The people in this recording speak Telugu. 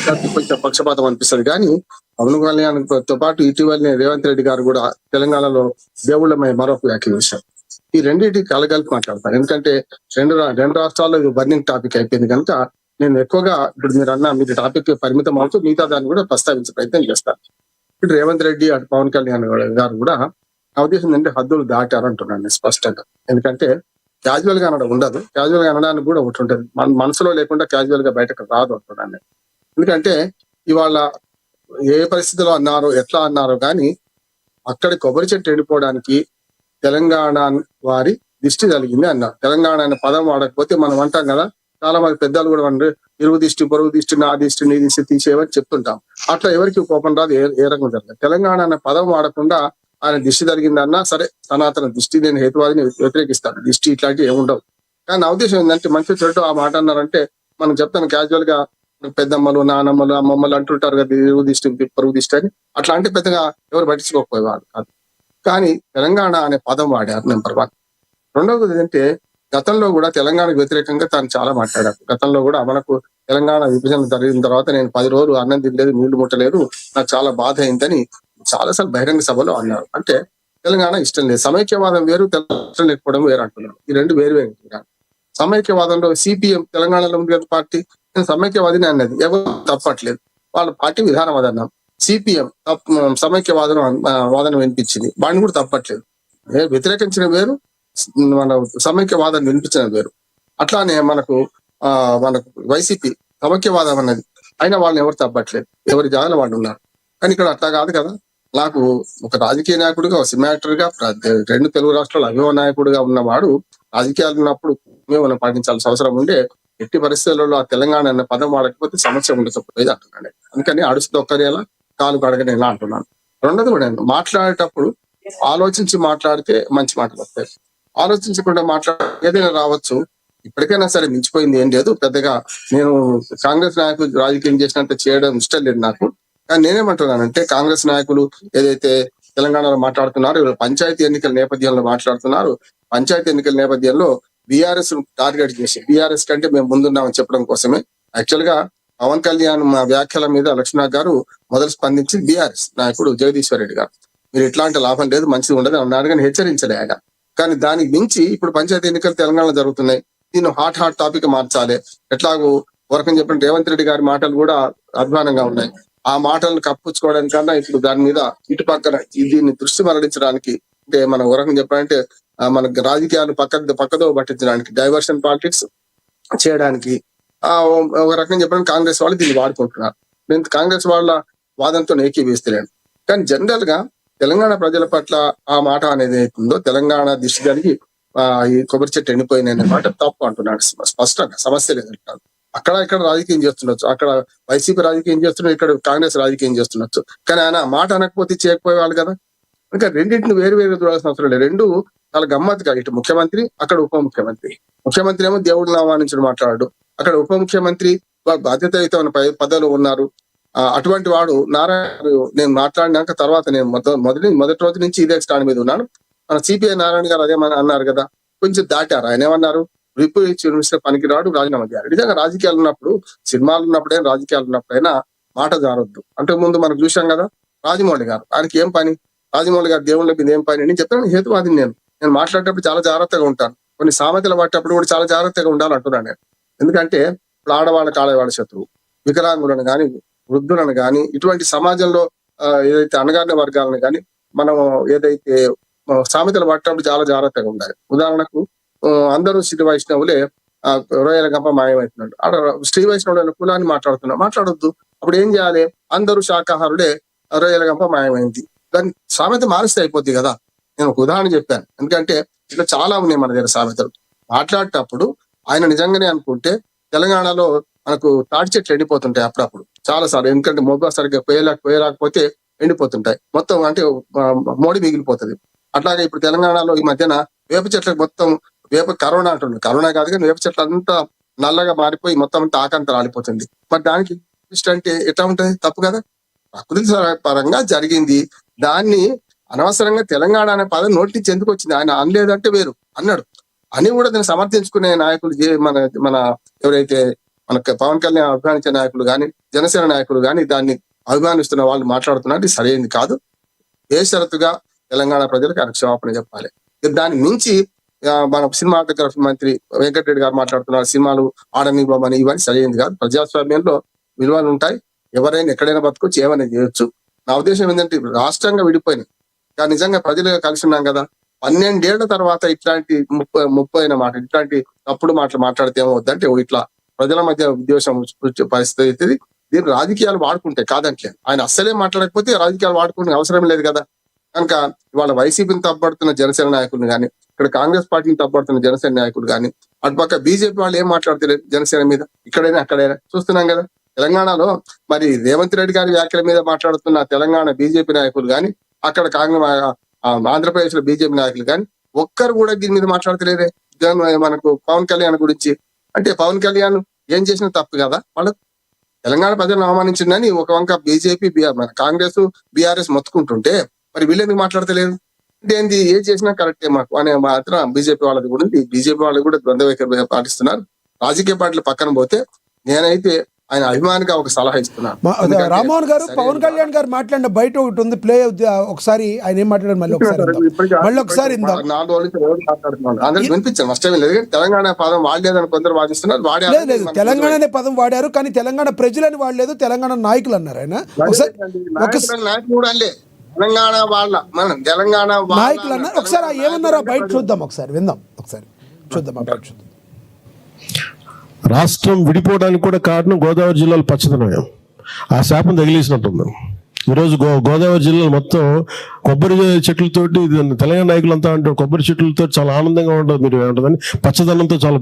మాట్లాడితే కొంచెం పక్షపాతం అనిపిస్తుంది. కానీ పవన్ కళ్యాణ్ తో పాటు ఇటీవలనే రేవంత్ రెడ్డి గారు కూడా తెలంగాణలో దేవుళ్ళమై మరొక వ్యాఖ్య చేశారు. ఈ రెండింటికి కలగలిపి మాట్లాడతాను. ఎందుకంటే రెండు రాష్ట్రాల్లో ఇది బర్నింగ్ టాపిక్ అయిపోయింది కనుక నేను ఎక్కువగా ఇప్పుడు మీరు టాపిక్ పరిమితం అవుతూ మిగతా దాన్ని కూడా ప్రస్తావించే ప్రయత్నం చేస్తాను. ఇప్పుడు రేవంత్ రెడ్డి అటు పవన్ కళ్యాణ్ గారు కూడా నా ఉద్దేశం ఏంటంటే హద్దులు దాటారు అంటున్నాను స్పష్టంగా. ఎందుకంటే క్యాజువల్ గా అనడం ఉండదు, క్యాజువల్ గా అనడానికి కూడా ఒకటి ఉంటుంది. మన మనసులో లేకుండా క్యాజువల్ గా బయటకు రాదు అంటున్నాను. ఎందుకంటే ఇవాళ ఏ పరిస్థితిలో అన్నారో ఎట్లా అన్నారో కానీ అక్కడి కొబ్బరి చెట్టు ఎండిపోవడానికి తెలంగాణ వారి దిష్టి కలిగింది అన్నారు. తెలంగాణ అనే పదం వాడకపోతే మనం అంటాం కదా, చాలా మంది పెద్దలు కూడా ఇరుగు దిష్టి, పొరుగు దిష్టి, నా దిష్టి, నీ దిష్టి తీసేవని చెప్తుంటాం. అట్లా ఎవరికి కోపం రాదు, ఏ రకం జరగదు. తెలంగాణ అనే పదం వాడకుండా ఆయన దిష్టి జరిగిందన్నా సరే, సనాతన దిష్టి నేను హేతువాదిని వ్యతిరేకిస్తాను. దిష్టి ఇట్లాంటివి ఏముండవు. కానీ నా ఉద్దేశం ఏంటంటే మంచి చెట్టు ఆ మాట అన్నారంటే మనం చెప్తాను క్యాజువల్ గా పెద్దమ్మలు, నానమ్మలు, అమ్మమ్మలు అంటుంటారు కదా ఇరుగు దిష్టి, పొరుగు దిష్టి అని. అట్లాంటి పెద్దగా ఎవరు పట్టించుకోకపోయేవాళ్ళు కాదు. కానీ తెలంగాణ అనే పదం వాడారు నెంబర్ 1. రెండవది ఏంటంటే గతంలో కూడా తెలంగాణకు వ్యతిరేకంగా తాను చాలా మాట్లాడారు. గతంలో కూడా మనకు తెలంగాణ విభజన జరిగిన తర్వాత నేను 10 రోజులు అన్నం తినలేదు, నీళ్లు ముట్టలేదు, నాకు చాలా బాధ అయిందని చాలాసార్లు బహిరంగ సభలో అన్నారు. అంటే తెలంగాణ ఇష్టం లేదు. సమైక్యవాదం వేరు, తెలంగాణ ఇష్టం లేకపోవడం వేరు అంటున్నారు. ఈ రెండు వేరు వేరు. సమైక్యవాదంలో సిపిఎం తెలంగాణలో ఉంది కదా పార్టీ, నేను సమైక్యవాదిని అన్నది ఎవరు తప్పట్లేదు, వాళ్ళ పార్టీ విధానం అదన్నాం. సిపిఎం వాదన వినిపించింది, వాడిని కూడా తప్పట్లేదు. వ్యతిరేకించిన వేరు, మన సమైక్యవాదాన్ని వినిపించిన వేరు. అట్లానే మనకు వైసీపీ సమైక్యవాదం అన్నది, అయినా వాళ్ళని ఎవరు తప్పట్లేదు, ఎవరి జాగాలో వాళ్ళు ఉన్నారు. కానీ ఇక్కడ అట్లా కాదు కదా. నాకు ఒక రాజకీయ నాయకుడిగా, ఒక సినిమా యాక్టర్ గా, 2 తెలుగు రాష్ట్రాల అభిమాన నాయకుడిగా ఉన్నవాడు రాజకీయాలు ఉన్నప్పుడు మేము పాటించాల్సిన అవసరం ఉండే. ఎట్టి పరిస్థితులలో ఆ తెలంగాణ అనే పదం వాడకపోతే సమస్య ఉండకపోయేది అంటున్నాను. అందుకని అడుసు దొక్కరేలా కాలు కడగనేలా అంటున్నాను. రెండోది కూడా మాట్లాడేటప్పుడు ఆలోచించి మాట్లాడితే మంచి మాటలు వస్తాయి. ఆలోచించకుండా ఏదైనా రావచ్చు. ఇప్పటికైనా సరే మించిపోయింది ఏం లేదు. పెద్దగా నేను కాంగ్రెస్ నాయకులు రాజకీయం చేసినంత చేయడం ఇష్టం లేదు నాకు. కానీ నేనేమంటున్నానంటే కాంగ్రెస్ నాయకులు ఏదైతే తెలంగాణలో మాట్లాడుతున్నారు, పంచాయతీ ఎన్నికల నేపథ్యంలో మాట్లాడుతున్నారు. పంచాయతీ ఎన్నికల నేపథ్యంలో బీఆర్ఎస్ టార్గెట్ చేసి, బీఆర్ఎస్ కంటే మేము ముందున్నామని చెప్పడం కోసమే యాక్చువల్ గా పవన్ కళ్యాణ్ మా వ్యాఖ్యల మీద లక్ష్మణ్ గారు మొదలు స్పందించి బీఆర్ఎస్ నాయకుడు జగదీశ్వర్ రెడ్డి గారు మీరు ఇట్లాంటి లాభం లేదు, మంచిది ఉండదు అన్నారు. కానీ హెచ్చరించలే ఆయన. కానీ దానికి మించి ఇప్పుడు పంచాయతీ ఎన్నికలు తెలంగాణలో జరుగుతున్నాయి. దీన్ని హాట్ టాపిక్ మార్చాలి. ఎట్లాగో వరకని చెప్పిన రేవంత్ రెడ్డి గారి మాటలు కూడా అధ్వానంగా ఉన్నాయి. ఆ మాటలను కప్పుచ్చుకోవడానికన్నా ఇప్పుడు దాని మీద ఇటు పక్కన దీన్ని దృష్టి మరలించడానికి, అంటే మన వరకని చెప్పాలంటే మనకి రాజకీయాలు పక్కదో పట్టించడానికి, డైవర్షన్ పాలిటిక్స్ చేయడానికి ఒక రకంగా చెప్పడానికి కాంగ్రెస్ వాళ్ళు దీన్ని వాడుకుంటున్నారు. నేను కాంగ్రెస్ వాళ్ళ వాదంతో ఏకీభవిస్తలేను. కానీ జనరల్ గా తెలంగాణ ప్రజల పట్ల ఆ మాట అనేది అవుతుందో, తెలంగాణ దిష్టి కలిగి ఈ కొబ్బరి చెట్టు ఎండిపోయిన మాట తప్పు అంటున్నాడు స్పష్టంగా. సమస్య లేదంటున్నాడు. అక్కడ ఇక్కడ రాజకీయం చేస్తుండొచ్చు, అక్కడ వైసీపీ రాజకీయం చేస్తున్నారు, ఇక్కడ కాంగ్రెస్ రాజకీయం చేస్తుండొచ్చు. కానీ ఆయన మాట అనకపోతే చేయకపోయేవాళ్ళు కదా. ఇంకా రెండింటిని వేరు వేరు చూడాల్సిన అవసరం లేదు. రెండు చాలా గమ్మత్తుగా, ఇటు ముఖ్యమంత్రి, అక్కడ ఉప ముఖ్యమంత్రి. ముఖ్యమంత్రి ఏమో దేవుడిని ఆహ్వానించడం మాట్లాడు, అక్కడ ఉప ముఖ్యమంత్రి బాధ్యతాయుతమైన పదవులు ఉన్నారు. అటువంటి వాడు నారాయణ నేను మాట్లాడినాక తర్వాత నేను మొదటి రోజు నుంచి ఇదే స్టాండ్ మీద ఉన్నాను. మన సిపిఐ నారాయణ గారు అదేమని అన్నారు కదా, కొంచెం దాటారు. ఆయన ఏమన్నారు, రిపు యూనివర్సిటీ పనికిరాడు, రాజీనామా చేయాలి. నిజంగా రాజకీయాలు ఉన్నప్పుడు, సినిమాలు ఉన్నప్పుడైనా రాజకీయాలు ఉన్నప్పుడైనా మాట జారొద్దు. అంతకు ముందు మనం చూసాం కదా రాజమౌళి గారు, ఆయనకి ఏం పని, రాజమౌళి గారు దేవుళ్ళ మీద ఏం పని. నేను చెప్తాను హేతువాదిని. నేను మాట్లాడేటప్పుడు చాలా జాగ్రత్తగా ఉంటాను. కొన్ని సామెతలు పట్టేటప్పుడు కూడా చాలా జాగ్రత్తగా ఉండాలంటున్నాను నేను. ఎందుకంటే ఇప్పుడు ఆడవాళ్ళకి ఆడవాళ్ళ శత్రువు, వికలాంగులను కానీ, వృద్ధులను కానీ, ఇటువంటి సమాజంలో ఏదైతే అణగారిన వర్గాలను కానీ మనం ఏదైతే సామెతలు పట్టేటప్పుడు చాలా జాగ్రత్తగా ఉండాలి. ఉదాహరణకు అందరూ శ్రీ వైష్ణవులే, రొయ్యల గంప మాయమవుతున్నాడు. ఆడ శ్రీ వైష్ణవుడు కులాన్ని మాట్లాడొద్దు. అప్పుడు ఏం చేయాలి, అందరూ శాకాహారుడే, రొయ్యల గంప మాయమైంది. దాన్ని సామెత మారిస్తే అయిపోద్ది కదా. నేను ఒక ఉదాహరణ చెప్పాను. ఎందుకంటే ఇట్లా చాలా ఉన్నాయి మన దగ్గర సామెతలు. మాట్లాడేటప్పుడు ఆయన నిజంగానే అనుకుంటే తెలంగాణలో మనకు తాటి చెట్లు ఎండిపోతుంటాయి అప్పుడప్పుడు చాలా సార్లు. ఎందుకంటే మొగ్గ సరిగ్గా పోయలేకపోతే ఎండిపోతుంటాయి మొత్తం, అంటే మోడి మిగిలిపోతుంది. అట్లాగే ఇప్పుడు తెలంగాణలో ఈ మధ్యన వేప చెట్లకు మొత్తం కరోనా అంటున్నారు. కరోనా కాదు కానీ వేప చెట్లు అంతా నల్లగా మారిపోయి మొత్తం అంతా ఆకంతా రాలిపోతుంది. మరి దానికి అంటే ఎట్లా ఉంటుంది, తప్పు కదా. ప్రకృతి పరంగా జరిగింది. దాన్ని అనవసరంగా తెలంగాణ అనే పదం నోటి నుంచి ఎందుకు వచ్చింది, ఆయన అనలేదంటే వేరు అన్నాడు అని కూడా దాన్ని సమర్థించుకునే నాయకులు మన ఎవరైతే మనకు పవన్ కళ్యాణ్ అభిమానించే నాయకులు కానీ జనసేన నాయకులు కానీ దాన్ని అభిమానిస్తున్న వాళ్ళు మాట్లాడుతున్నారు ఇది సరైనది కాదు. బేషరతుగా తెలంగాణ ప్రజలకు ఆయన క్షమాపణ చెప్పాలి. దాన్ని మించి మన సినిమాటోగ్రఫీ మంత్రి వెంకటరెడ్డి గారు మాట్లాడుతున్నారు సినిమాలు ఆడనివ్వమని, ఇవన్నీ సరైనది కాదు. ప్రజాస్వామ్యంలో విలువలు ఉంటాయి. ఎవరైనా ఎక్కడైనా బతుకొచ్చి ఏమైనా చేయొచ్చు. నా ఉద్దేశం ఏంటంటే రాష్ట్రంగా విడిపోయినాయి కానీ నిజంగా ప్రజలుగా కలిసి ఉన్నాం కదా. 12 ఏళ్ల తర్వాత ఇట్లాంటి ముప్పైన మాట ఇట్లాంటి తప్పుడు మాటలు మాట్లాడితే ఏమవుద్దంటే ఇట్లా ప్రజల మధ్య ఉద్దేశం వచ్చే పరిస్థితి అవుతుంది. దీన్ని రాజకీయాలు వాడుకుంటే కాదంటే ఆయన అస్సలే మాట్లాడకపోతే రాజకీయాలు వాడుకునే అవసరం లేదు కదా. కనుక ఇవాళ వైసీపీని తప్పడుతున్న జనసేన నాయకులు కానీ ఇక్కడ కాంగ్రెస్ పార్టీని తప్పడుతున్న జనసేన నాయకులు కానీ అటుపక్క బీజేపీ వాళ్ళు ఏం మాట్లాడతలేదు జనసేన మీద. ఇక్కడైనా అక్కడైనా చూస్తున్నాం కదా. తెలంగాణలో మరి రేవంత్ రెడ్డి గారి వ్యాఖ్యల మీద మాట్లాడుతున్న తెలంగాణ బీజేపీ నాయకులు కానీ అక్కడ కాంగ్రెస్ ఆంధ్రప్రదేశ్ లో బీజేపీ నాయకులు కానీ ఒక్కరు కూడా దీని మీద మాట్లాడతలేదే. మనకు పవన్ కళ్యాణ్ గురించి అంటే పవన్ కళ్యాణ్ ఏం చేసినా తప్పు కదా. వాళ్ళకు తెలంగాణ ప్రజలను అవమానించిందని ఒక వంక బీజేపీ మన కాంగ్రెస్ బీఆర్ఎస్ మొత్తుకుంటుంటే మరి వీళ్ళు ఎందుకు మాట్లాడతలేదు అంటే ఏంది ఏం చేసినా కరెక్టే మాకు అనే మాత్రం బీజేపీ వాళ్ళది కూడా ఉంది. బీజేపీ వాళ్ళు కూడా ద్వంద్వ వైఖరి పాటిస్తున్నారు. రాజకీయ పార్టీలు పక్కన పోతే నేనైతే ఆయన అభిమానిగా ఒక సలహా ఇస్తున్నాను. రామ్మోహన్ గారు పవన్ కళ్యాణ్ గారు మాట్లాడిన బయట ఒకటి ఉంది ప్లే ఒకసారి ఆయన ఏం మాట్లాడారు మళ్ళీ ఒకసారి 4 రోజుల నుంచి రోజు మాట్లాడుతున్నాను. అందరికి వినిపించాను నష్టమే లేదు. తెలంగాణ పదం వాడలేదని కొందరు వాదిస్తున్నారు. లేదు తెలంగాణ అనే పదం వాడారు కానీ తెలంగాణ ప్రజలని వాడలేదు, తెలంగాణ నాయకులు అన్నారు ఆయన. నాయకులు కూడా అనలే తెలంగాణ వాళ్ళ మనం తెలంగాణ నాయకులు అన్నారు. ఒకసారి ఏమన్నారో బయట చూద్దాం, ఒకసారి విందాం, ఒకసారి చూద్దాం. రాష్ట్రం విడిపోవడానికి కూడా కారణం గోదావరి జిల్లాలో పచ్చదనం. ఆ శాపం తగిలేసినట్టుంది. ఈరోజు గోదావరి జిల్లాలో మొత్తం కొబ్బరి చెట్లతోటి తెలంగాణ నాయకులంతా అంటారు కొబ్బరి చెట్లతో చాలా ఆనందంగా ఉంటుంది, మీరు ఏమంటుందని పచ్చదనంతో చాలా